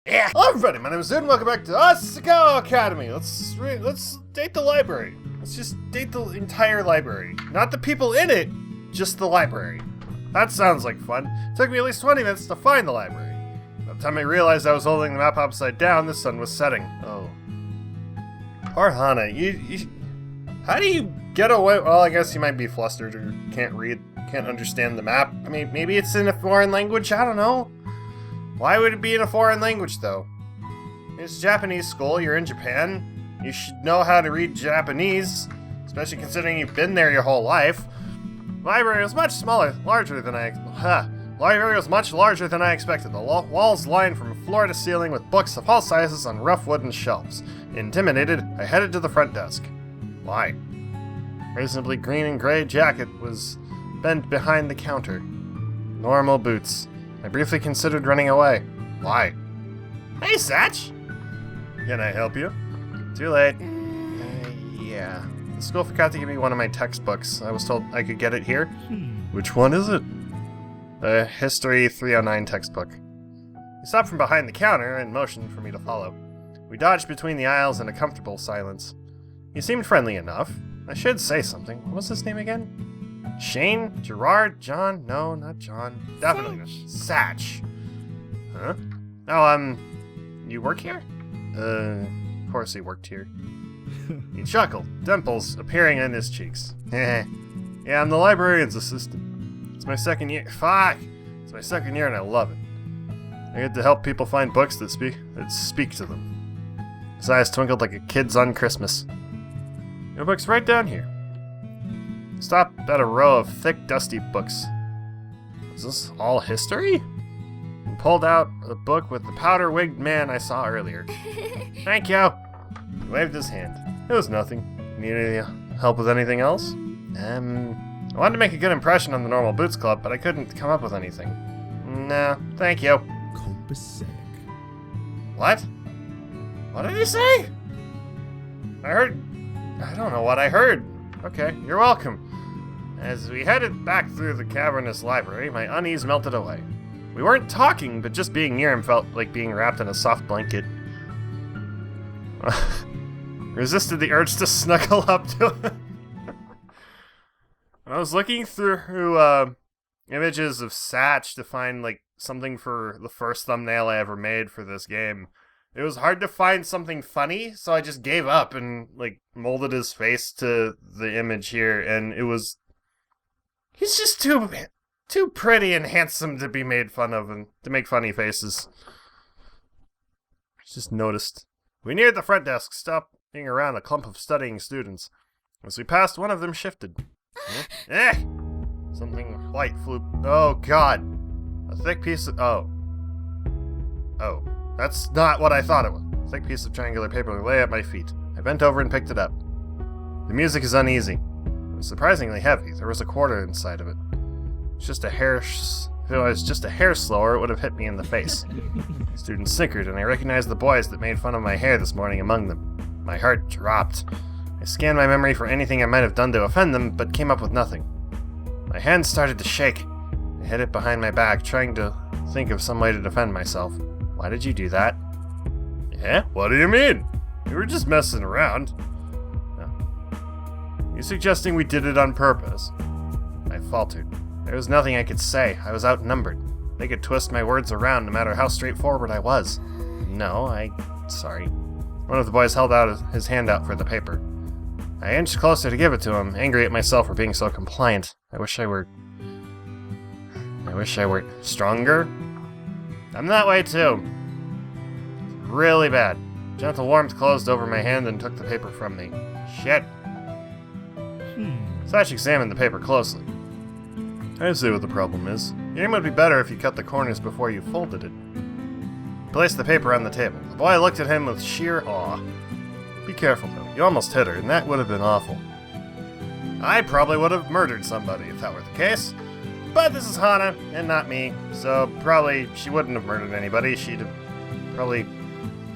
Yeah. Hello everybody, my name is Doodrun and welcome back to Asagao Academy. Let's date the library. Let's just date the entire library. Not the people in it, just the library. That sounds like fun. It took me at least 20 minutes to find the library. By the time I realized I was holding the map upside down, the sun was setting. Oh. Poor Hana, how do you get away? Well, I guess you might be flustered or can't understand the map. I mean, maybe it's in a foreign language, I don't know. Why would it be in a foreign language, though? It's a Japanese school, you're in Japan. You should know how to read Japanese, especially considering you've been there your whole life. Library was much larger than I expected. The walls lined from floor to ceiling with books of all sizes on rough wooden shelves. Intimidated, I headed to the front desk. Why? Reasonably green and gray jacket was bent behind the counter. Normal boots. I briefly considered running away. Why? Hey, Satch! Can I help you? Too late. Yeah. The school forgot to give me one of my textbooks. I was told I could get it here. Which one is it? The History 309 textbook. He stopped from behind the counter and motioned for me to follow. We dodged between the aisles in a comfortable silence. He seemed friendly enough. I should say something. What was his name again? Shane? Gerard? John? No, not John. Definitely not. Satch. Huh? Oh, you work here? Of course he worked here. He chuckled, dimples appearing in his cheeks. Yeah, I'm the librarian's assistant. It's my second year. Fuck! It's my second year and I love it. I get to help people find books that speak to them. His eyes twinkled like a kid's on Christmas. Your book's right down here. Stopped at a row of thick, dusty books. Is this all history? And pulled out a book with the powder-wigged man I saw earlier. Thank you! He waved his hand. It was nothing. Need any help with anything else? I wanted to make a good impression on the Normal Boots Club, but I couldn't come up with anything. Nah, thank you. What? What did he say? I don't know what I heard. Okay, you're welcome. As we headed back through the cavernous library, my unease melted away. We weren't talking, but just being near him felt like being wrapped in a soft blanket. Resisted the urge to snuggle up to him. I was looking through images of Satch to find like something for the first thumbnail I ever made for this game. It was hard to find something funny, so I just gave up and like molded his face to the image here, and it was... He's just too pretty and handsome to be made fun of and to make funny faces. Just noticed. We neared the front desk, stopping around a clump of studying students. As we passed, one of them shifted. Something white flew... Oh, God. A thick piece of... Oh, that's not what I thought it was. A thick piece of triangular paper lay at my feet. I bent over and picked it up. The music is uneasy. It was surprisingly heavy. There was a quarter inside of it. If it was just a hair slower, it would have hit me in the face. The student snickered, and I recognized the boys that made fun of my hair this morning among them. My heart dropped. I scanned my memory for anything I might have done to offend them, but came up with nothing. My hands started to shake. I hid it behind my back, trying to think of some way to defend myself. Why did you do that? Yeah? What do you mean? We were just messing around. No. You suggesting we did it on purpose? I faltered. There was nothing I could say. I was outnumbered. They could twist my words around no matter how straightforward I was. No, sorry. One of the boys held out his hand out for the paper. I inched closer to give it to him, angry at myself for being so compliant. I wish I were stronger. I'm that way too. Really bad. Gentle warmth closed over my hand and took the paper from me. Shit. Satch examined the paper closely. I see what the problem is. Your aim would be better if you cut the corners before you folded it. He placed the paper on the table. The boy looked at him with sheer awe. Be careful though. You almost hit her, and that would have been awful. I probably would have murdered somebody if that were the case. But this is Hana, and not me, so probably she wouldn't have murdered anybody. She'd have probably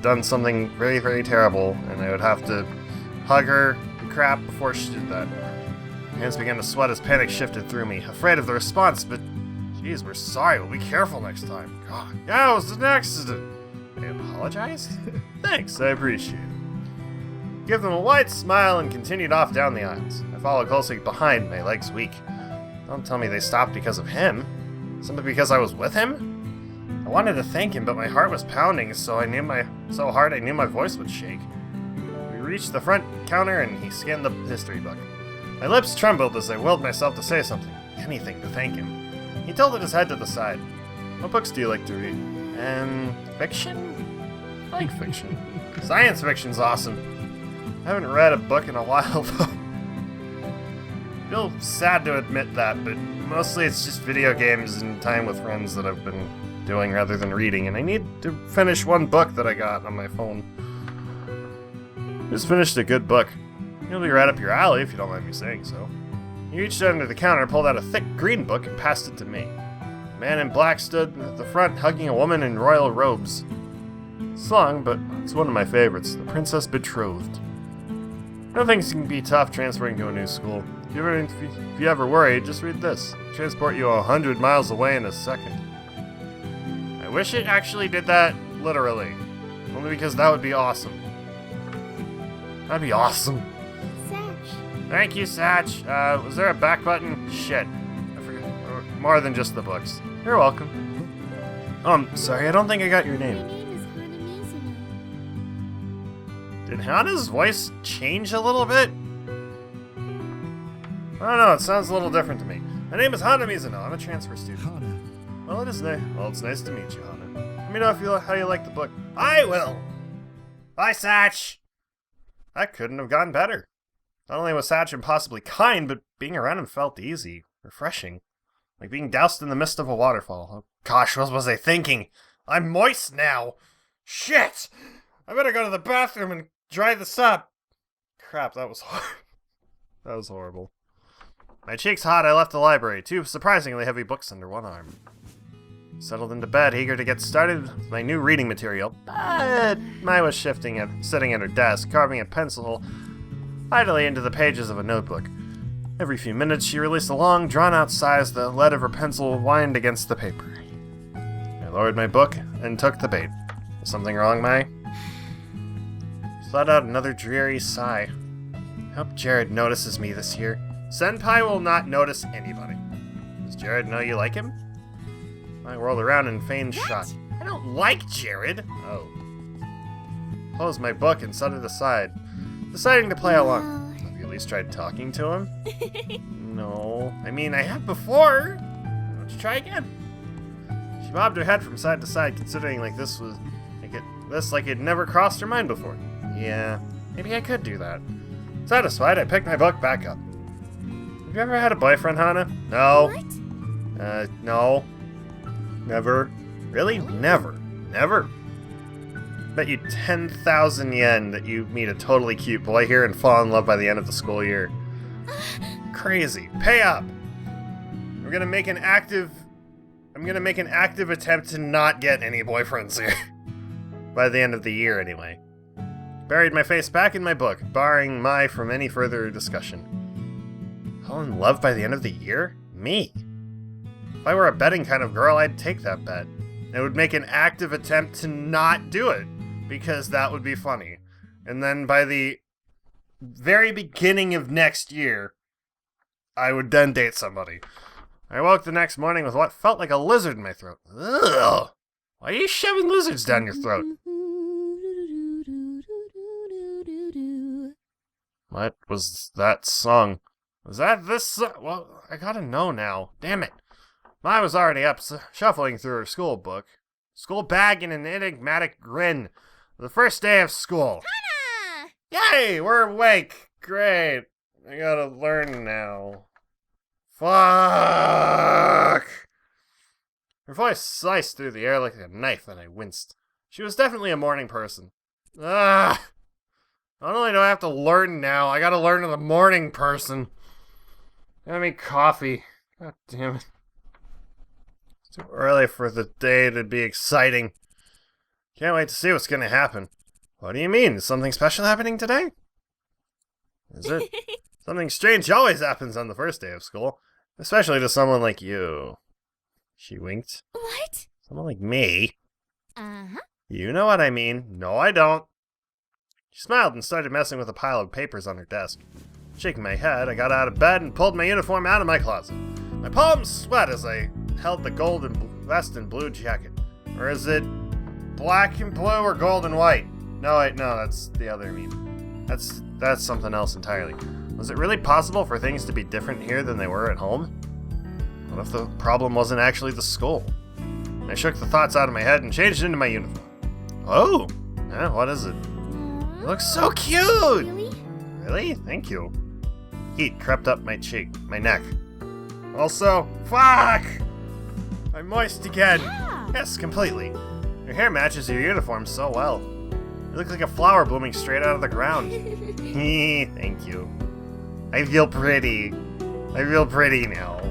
done something very, very terrible, and I would have to hug her and crap before she did that. My hands began to sweat as panic shifted through me, afraid of the response, but... Jeez, we're sorry, we'll be careful next time. God, yeah, it was an accident. I apologized? Thanks, I appreciate it. Give them a wide smile and continued off down the aisles. I followed closely behind, my legs weak. Don't tell me they stopped because of him. Simply because I was with him? I wanted to thank him, but my heart was pounding so hard I knew my voice would shake. We reached the front counter and he scanned the history book. My lips trembled as I willed myself to say something, anything to thank him. He tilted his head to the side. What books do you like to read? Fiction? I like fiction. Science fiction's awesome. I haven't read a book in a while, though. I feel sad to admit that, but mostly it's just video games and time with friends that I've been doing rather than reading, and I need to finish one book that I got on my phone. Just finished a good book. It'll be right up your alley if you don't mind me saying so. He reached under the counter, pulled out a thick green book, and passed it to me. A man in black stood at the front hugging a woman in royal robes. It's long, but it's one of my favorites, The Princess Betrothed. I know things can be tough transferring to a new school. If you ever worry, just read this. It'll transport you 100 miles away in a second. I wish it actually did that literally. Only because that would be awesome. That'd be awesome. Satch. Thank you, Satch. Was there a back button? Shit. I forgot. More than just the books. You're welcome. Sorry, I don't think I got your My name. name is Hana Mizuno. Did Hana's voice change a little bit? I don't know, it sounds a little different to me. My name is Hana Mizuno. I'm a transfer student. Hana. Well, it's nice to meet you, Hana. Let me know how you like the book. I will! Bye, Satch! That couldn't have gone better. Not only was Satch impossibly kind, but being around him felt easy, refreshing. Like being doused in the mist of a waterfall. Oh gosh, what was I thinking? I'm moist now! Shit! I better go to the bathroom and dry this up. Crap, that was horrible. My cheeks hot, I left the library, two surprisingly heavy books under one arm. Settled into bed, eager to get started with my new reading material, but Mai was sitting at her desk, carving a pencil idly into the pages of a notebook. Every few minutes, she released a long, drawn-out sigh as the lead of her pencil whined against the paper. I lowered my book and took the bait. Was something wrong, Mai? She let out another dreary sigh. I hope Jared notices me this year. Senpai will not notice anybody. Does Jared know you like him? I whirled around in feigned shock. I don't like Jared! Oh. Closed my book and set it aside, deciding to play along. Have you at least tried talking to him? No. I mean, I have before. Why don't you try again? She bobbed her head from side to side, considering like it never crossed her mind before. Yeah, maybe I could do that. Satisfied, I picked my book back up. Have you ever had a boyfriend, Hana? No. What? No. Never. Really? Never. Never. Bet you 10,000 yen that you meet a totally cute boy here and fall in love by the end of the school year. Crazy. Pay up. I'm gonna make an active attempt to not get any boyfriends here. By the end of the year, anyway. Buried my face back in my book, barring Mai from any further discussion. Fall in love by the end of the year? Me. If I were a betting kind of girl, I'd take that bet. I would make an active attempt to not do it, because that would be funny. And then by the very beginning of next year, I would then date somebody. I woke the next morning with what felt like a lizard in my throat. Ugh! Why are you shoving lizards down your throat? What was that song? Was that this song? Well, I gotta know now. Damn it. Mai was already up, shuffling through her school book. School bag and an enigmatic grin. The first day of school. Hana! Yay! We're awake! Great. I gotta learn now. Fuck! Her voice sliced through the air like a knife, and I winced. She was definitely a morning person. Not only do I have to learn now, I gotta learn to the morning person. Gotta make coffee. God damn it. It's too early for the day to be exciting. Can't wait to see what's gonna happen. What do you mean? Is something special happening today? Is it? Something strange always happens on the first day of school. Especially to someone like you. She winked. What? Someone like me? Uh-huh. You know what I mean. No, I don't. She smiled and started messing with a pile of papers on her desk. Shaking my head, I got out of bed and pulled my uniform out of my closet. My palms sweat as I held the gold and vest and blue jacket. Or is it black and blue or gold and white? No, wait, no, that's the other meme. That's something else entirely. Was it really possible for things to be different here than they were at home? What if the problem wasn't actually the skull? I shook the thoughts out of my head and changed into my uniform. Oh! Yeah, what is it? It looks so cute! Really? Really? Thank you. Heat crept up my cheek, my neck. Also, fuck! I'm moist again. Yeah. Yes, completely. Your hair matches your uniform so well. You look like a flower blooming straight out of the ground. Thank you. I feel pretty. I feel pretty now.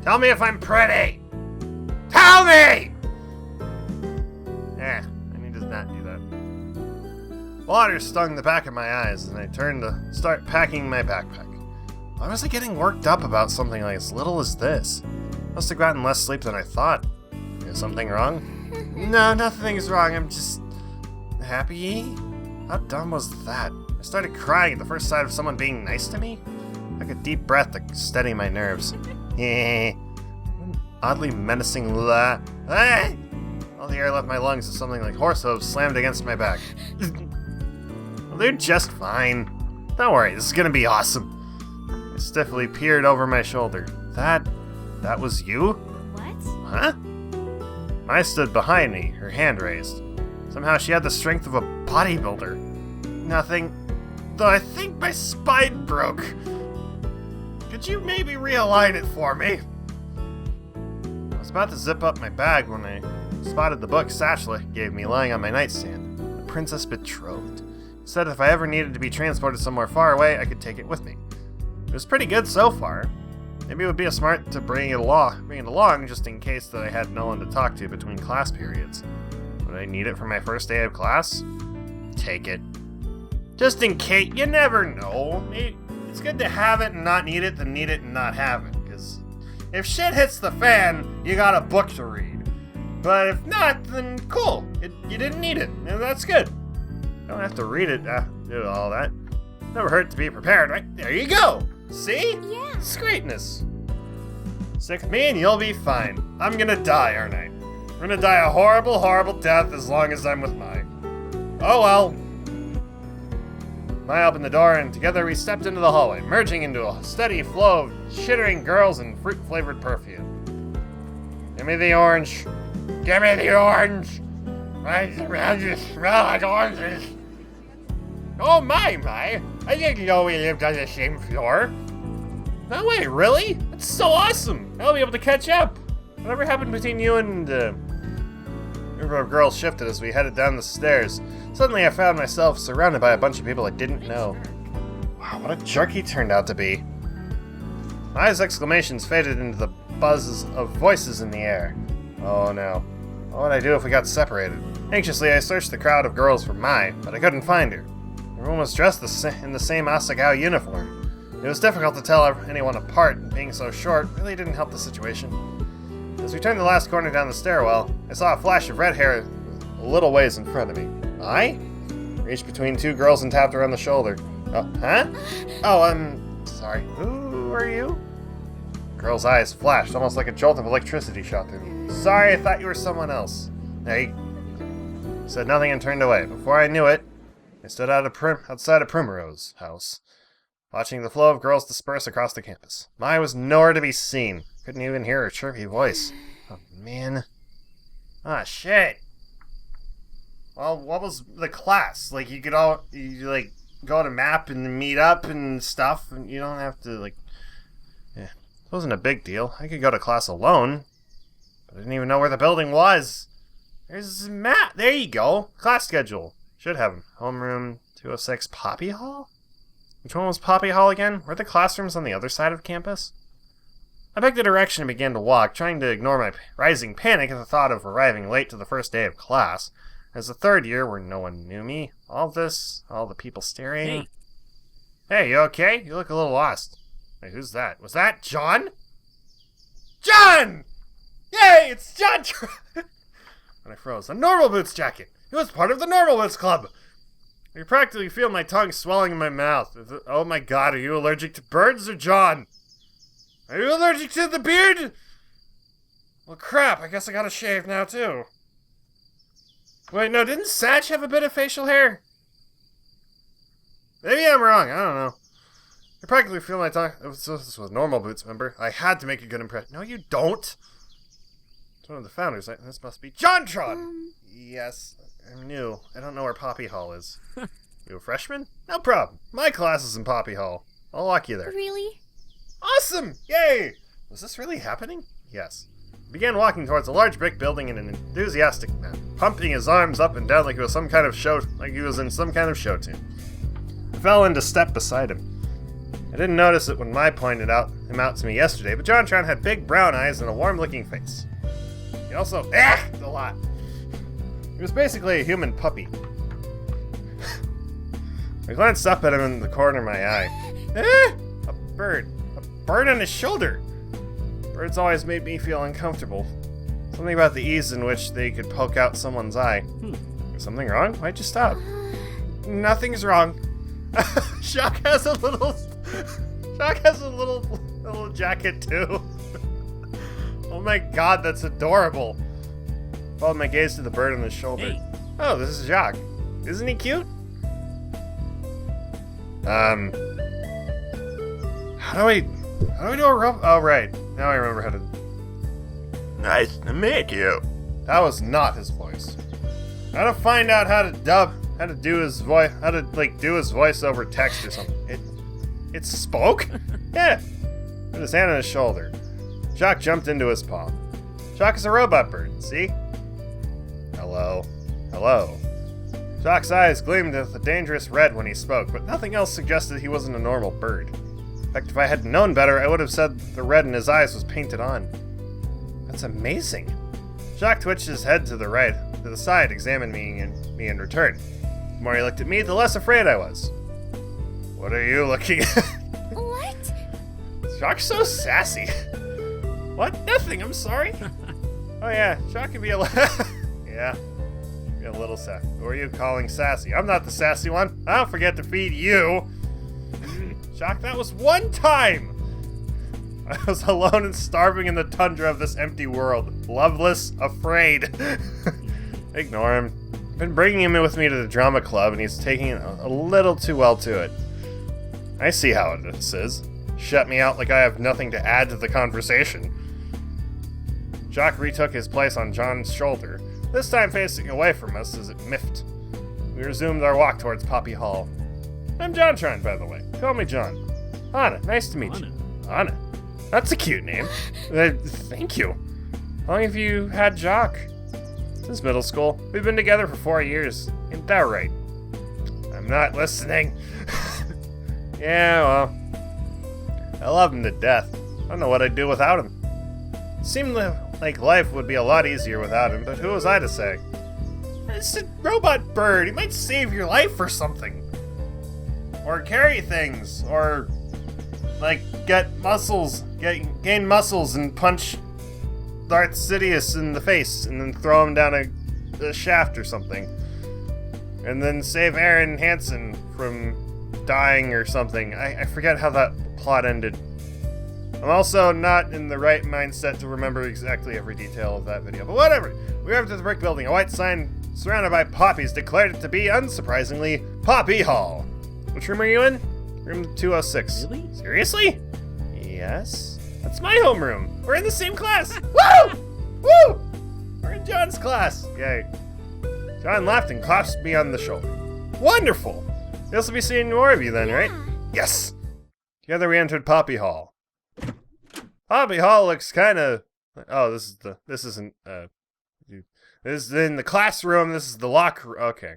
Tell me if I'm pretty! Tell me! I need to not do that. Water stung the back of my eyes, and I turned to start packing my backpack. Why was I getting worked up about something like as little as this? Must have gotten less sleep than I thought. Is something wrong? No, nothing's wrong. I'm just happy. How dumb was that? I started crying at the first sight of someone being nice to me. I took a deep breath to steady my nerves. An oddly menacing la. Hey! All the air left my lungs as something like horse hooves slammed against my back. Well, they're just fine. Don't worry, this is gonna be awesome. I stiffly peered over my shoulder. That was you? What? Huh? Mai stood behind me, her hand raised. Somehow she had the strength of a bodybuilder. Nothing. Though I think my spine broke. Could you maybe realign it for me? I was about to zip up my bag when I spotted the book Satchel gave me lying on my nightstand. The Princess Betrothed. It said if I ever needed to be transported somewhere far away, I could take it with me. It was pretty good so far. Maybe it would be a smart to bring it along just in case that I had no one to talk to between class periods. Would I need it for my first day of class? Take it. Just in case, you never know. It's good to have it and not need it than need it and not have it. Because if shit hits the fan, you got a book to read. But if not, then cool. You didn't need it, and that's good. You don't have to read it do all that. Never hurt to be prepared, right? There you go! See? Yeah. It's greatness. Stick with me and you'll be fine. I'm gonna die, aren't I? I'm gonna die a horrible, horrible death as long as I'm with Mai. Oh well. Mai opened the door and together we stepped into the hallway, merging into a steady flow of chittering girls and fruit-flavored perfume. Give me the orange. Give me the orange! My surroundings smell like oranges. Oh my! I didn't know we lived on the same floor. No way, really? That's so awesome! I'll be able to catch up. Whatever happened between you and, group of girls shifted as we headed down the stairs. Suddenly I found myself surrounded by a bunch of people I didn't know. Wow, what a jerk he turned out to be. Mai's exclamations faded into the buzzes of voices in the air. Oh no. What would I do if we got separated? Anxiously, I searched the crowd of girls for Mai, but I couldn't find her. Everyone was dressed in the same Asagao uniform. It was difficult to tell anyone apart, and being so short really didn't help the situation. As we turned the last corner down the stairwell, I saw a flash of red hair a little ways in front of me. I reached between two girls and tapped her on the shoulder. Oh, huh? Oh, I'm sorry. Who are you? The girl's eyes flashed, almost like a jolt of electricity shot through me. Sorry, I thought you were someone else. Hey. Said nothing and turned away. Before I knew it, I stood outside of Primrose House, watching the flow of girls disperse across the campus. Mai was nowhere to be seen. Couldn't even hear her chirpy voice. Oh, man. Ah, shit. Well, what was the class? Like, you go to map and meet up and stuff, and you don't have to, it wasn't a big deal. I could go to class alone, but I didn't even know where the building was. There's a map. There you go. Class schedule. Should have them. Homeroom 206 Poppy Hall? Which one was Poppy Hall again? Were the classrooms on the other side of campus? I picked a direction and began to walk, trying to ignore my rising panic at the thought of arriving late to the first day of class. As the third year where no one knew me, all the people staring. Hey, you okay? You look a little lost. Wait, who's that? Was that John? John! Yay, it's John! And I froze. A normal boots jacket! It was part of the normal boots club! I could practically feel my tongue swelling in my mouth. Oh my god, are you allergic to birds or John? Are you allergic to the beard? Well, crap, I guess I gotta shave now, too. Wait, no, didn't Satch have a bit of facial hair? Maybe I'm wrong, I don't know. I practically feel my tongue. This was normal boots, remember? I had to make a good impression. No, you don't! It's one of the founders. This must be JonTron! Yes, I'm new. I don't know where Poppy Hall is. You a freshman? No problem. My class is in Poppy Hall. I'll walk you there. Really? Awesome! Yay! Was this really happening? Yes. He began walking towards a large brick building in an enthusiastic manner, pumping his arms up and down like he was some kind of show, like he was in some kind of show tune. I fell into step beside him. I didn't notice it when Mai pointed him out to me yesterday, but JonTron had big brown eyes and a warm-looking face. He also ached a lot. He was basically a human puppy. I glanced up at him in the corner of my eye. A bird. A bird on his shoulder. Birds always made me feel uncomfortable. Something about the ease in which they could poke out someone's eye. Is something wrong? Why'd you stop? Nothing's wrong. Shock has a little jacket too. Oh my god, that's adorable. Followed my gaze to the bird on his shoulder. Hey. Oh, this is Jacques. Isn't he cute? How do I do a rope? Oh, right. Now I remember how to. Nice to meet you. That was not his voice. How to find out how to do his voice, do his voice over text or something. It spoke? Yeah. Put his hand on his shoulder. Jacques jumped into his paw. Jacques is a robot bird, see? Hello. Hello. Jacques' eyes gleamed with a dangerous red when he spoke, but nothing else suggested he wasn't a normal bird. In fact, if I had known better, I would have said the red in his eyes was painted on. That's amazing. Jacques twitched his head to the side, examining me in return. The more he looked at me, the less afraid I was. What are you looking at? What? Jacques so sassy. What? Nothing, I'm sorry. Oh yeah, Jacques can be a yeah. A little sassy. Who are you calling sassy? I'm not the sassy one. I'll forget to feed you. Jacques, that was one time. I was alone and starving in the tundra of this empty world. Loveless, afraid. Ignore him. I've been bringing him in with me to the drama club, and he's taking it a little too well to it. I see how this is. Shut me out like I have nothing to add to the conversation. Jacques retook his place on John's shoulder, this time facing away from us as it miffed. We resumed our walk towards Poppy Hall. I'm JonTron, by the way. Call me John. Hana, nice to meet you. Hana. That's a cute name. Thank you. How long have you had Jacques? Since middle school. We've been together for 4 years. Ain't that right? I'm not listening. Yeah, well. I love him to death. I don't know what I'd do without him. It seemed like life would be a lot easier without him, but who was I to say? It's a robot bird. He might save your life or something. Or carry things. Or, get muscles. Gain muscles and punch Darth Sidious in the face and then throw him down a shaft or something. And then save Aaron Hansen from dying or something. I forget how that plot ended. I'm also not in the right mindset to remember exactly every detail of that video, but whatever. We arrived at the brick building. A white sign surrounded by poppies declared it to be, unsurprisingly, Poppy Hall. Which room are you in? Room 206. Really? Seriously? Yes. That's my homeroom. We're in the same class. Woo! Woo! We're in John's class. Yay. John laughed and clapped me on the shoulder. Wonderful! Guess we'll be seeing more of you then, right? Yes! Together we entered Poppy Hall. Poppy Hall looks kinda... Oh, this is in the classroom, this is the locker room. Okay.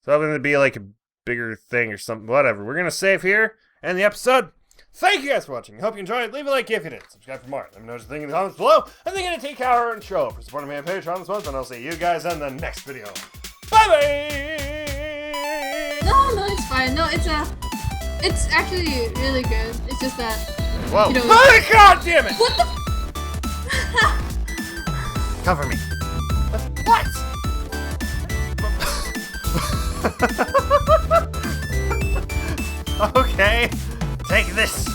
So I'm gonna be like a bigger thing or something. Whatever. We're gonna save here, end the episode. Thank you guys for watching. Hope you enjoyed. Leave a like if you did. Subscribe for more. Let me know what you think in the comments below. And then gonna take our own show for supporting me on Patreon this month, and I'll see you guys in the next video. Bye-bye! No, it's fine. No, it's actually really good. It's just that. Whoa. You know, oh, God damn it! What the? Cover me. Okay, take this.